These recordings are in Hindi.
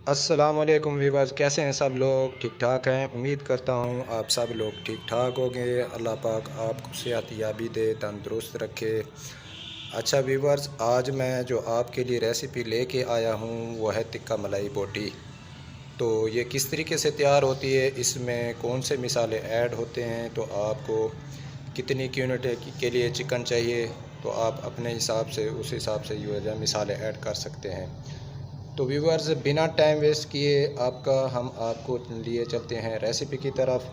अस्सलाम वालेकुम वीवर्स, कैसे हैं सब लोग? ठीक ठाक हैं। उम्मीद करता हूँ आप सब लोग ठीक ठाक होंगे। अल्लाह पाक आपको सेहत याबी दे, तंदुरुस्त रखे। अच्छा वीवर्स, आज मैं जो आपके लिए रेसिपी लेके आया हूँ वो है टिक्का मलाई बोटी। तो ये किस तरीके से तैयार होती है, इसमें कौन से मिसाले ऐड होते हैं, तो आपको कितनी यूनिट के लिए चिकन चाहिए तो आप अपने हिसाब से उस हिसाब से जो है मिसाले ऐड कर सकते हैं। तो व्यूवर्स, बिना टाइम वेस्ट किए हम आपको लिए चलते हैं रेसिपी की तरफ।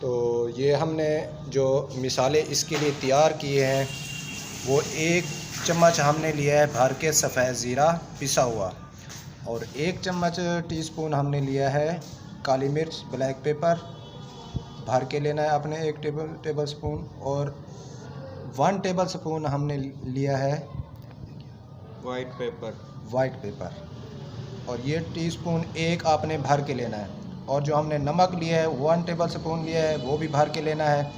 तो ये हमने जो मिसाले इसके लिए तैयार किए हैं वो 1 चम्मच हमने लिया है भर के सफ़ेद ज़ीरा पिसा हुआ, और 1 चम्मच टीस्पून हमने लिया है काली मिर्च ब्लैक पेपर भर के लेना है अपने 1 टेबल स्पून, और 1 टेबल स्पून हमने लिया है वाइट पेपर, और ये टीस्पून 1 आपने भर के लेना है। और जो हमने नमक लिया है 1 टेबल स्पून लिया है, वो भी भर के लेना है।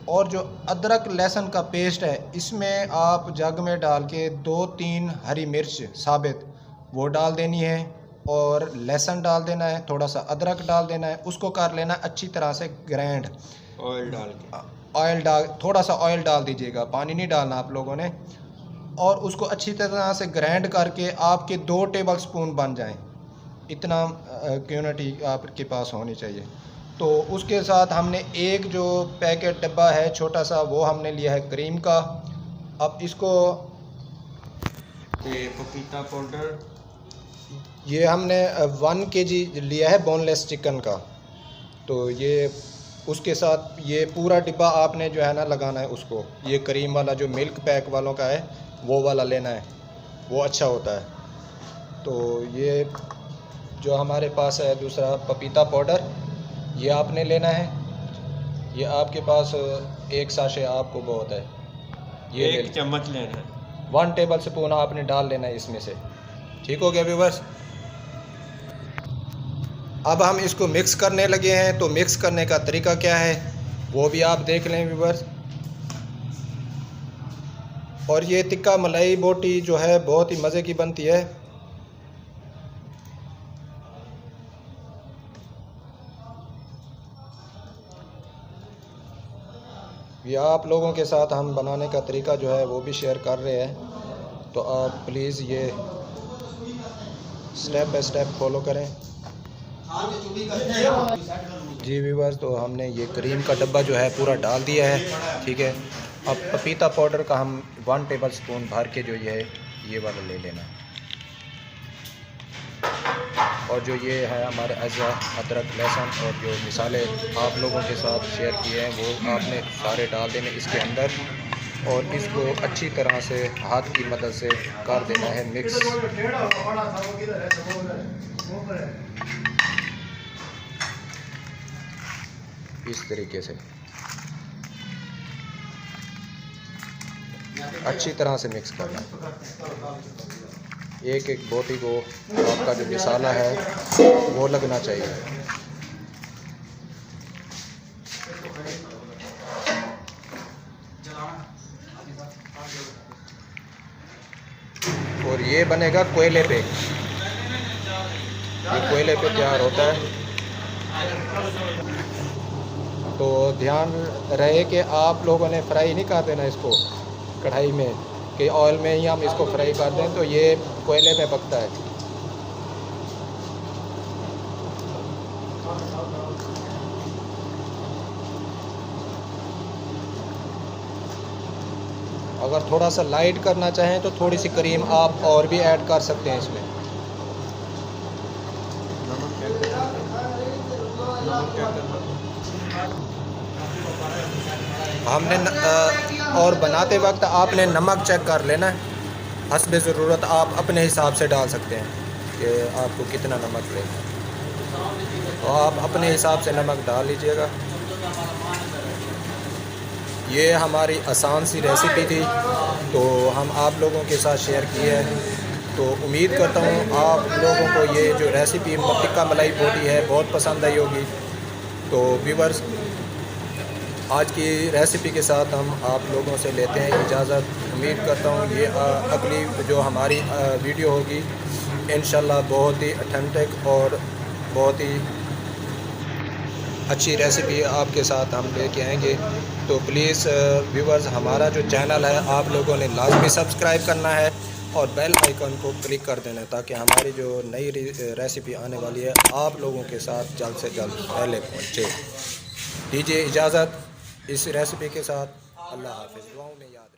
और जो अदरक लहसुन का पेस्ट है इसमें आप जग में डाल के 2-3 हरी मिर्च साबित वो डाल देनी है, और लहसुन डाल देना है, थोड़ा सा अदरक डाल देना है, उसको कर लेना अच्छी तरह से ग्राइंड। थोड़ा सा ऑयल डाल दीजिएगा, पानी नहीं डालना आप लोगों ने। और उसको अच्छी तरह से ग्राइंड करके आपके 2 टेबल स्पून बन जाएं, इतना क्वांटिटी आपके पास होनी चाहिए। तो उसके साथ हमने एक जो पैकेट डब्बा है छोटा सा, वो हमने लिया है क्रीम का। अब इसको पपीता पाउडर, ये हमने 1 kg लिया है बोनलेस चिकन का। तो ये उसके साथ ये पूरा डिब्बा आपने जो है ना लगाना है उसको। ये क्रीम वाला जो मिल्क पैक वालों का है वो वाला लेना है, वो अच्छा होता है। तो ये जो हमारे पास है दूसरा पपीता पाउडर, ये आपने लेना है। ये आपके पास 1 साशे आपको बहुत है, ये 1 चम्मच लेना है। 1 टेबल स्पून आपने डाल लेना है इसमें से। ठीक हो गया व्यूवर्स। अब हम इसको मिक्स करने लगे हैं, तो मिक्स करने का तरीका क्या है वो भी आप देख लें व्यूवर्स। और ये टिक्का मलाई बोटी जो है बहुत ही मज़े की बनती है। ये आप लोगों के साथ हम बनाने का तरीका जो है वो भी शेयर कर रहे हैं, तो आप प्लीज़ ये स्टेप बाय स्टेप फॉलो करें। जी व्यूअर्स, तो हमने ये क्रीम का डब्बा जो है पूरा डाल दिया है। ठीक है, अब पपीता पाउडर का हम 1 टेबल स्पून भर के जो ये वाला ले लेना है। और जो ये है हमारे अज़ा अदरक लहसुन और जो मिसाले आप लोगों के साथ शेयर किए हैं वो आपने सारे डाल देने इसके अंदर, और इसको अच्छी तरह से हाथ की मदद से कर देना है मिक्स। इस तरीके से अच्छी तरह से मिक्स करना है। एक एक बोटी को आपका जो मिसाला है वो लगना चाहिए। और ये बनेगा कोयले पे, ये कोयले पे तैयार होता है। तो ध्यान रहे कि आप लोगों ने फ्राई नहीं कर देना इसको कढ़ाई में, कि ऑयल में ही हम इसको फ्राई कर दें तो ये कोयले पे पकता है। अगर थोड़ा सा लाइट करना चाहें तो थोड़ी सी क्रीम आप और भी ऐड कर सकते हैं इसमें। हमने और बनाते वक्त आपने नमक चेक कर लेना है, हस्बे ज़रूरत आप अपने हिसाब से डाल सकते हैं कि आपको कितना नमक लेना है, तो आप अपने हिसाब से नमक डाल लीजिएगा। ये हमारी आसान सी रेसिपी थी, तो हम आप लोगों के साथ शेयर की है। तो उम्मीद करता हूँ आप लोगों को ये जो रेसिपी टिक्का मलाई बोटी है बहुत पसंद आई होगी। तो व्यूअर्स, आज की रेसिपी के साथ हम आप लोगों से लेते हैं इजाज़त। उम्मीद करता हूँ ये अगली जो हमारी वीडियो होगी इंशाल्लाह बहुत ही ऑथेंटिक और बहुत ही अच्छी रेसिपी आपके साथ हम लेके आएंगे। तो प्लीज़ व्यूवर्स, हमारा जो चैनल है आप लोगों ने लाजमी सब्सक्राइब करना है और बेल आइकन को क्लिक कर देना ताकि हमारी जो नई रेसिपी आने वाली है आप लोगों के साथ जल्द से जल्द पहले पहुँचे। दीजिए इजाज़त इस रेसिपी के साथ। अल्लाह हाफ़िज़। दुआओं में याद रखें।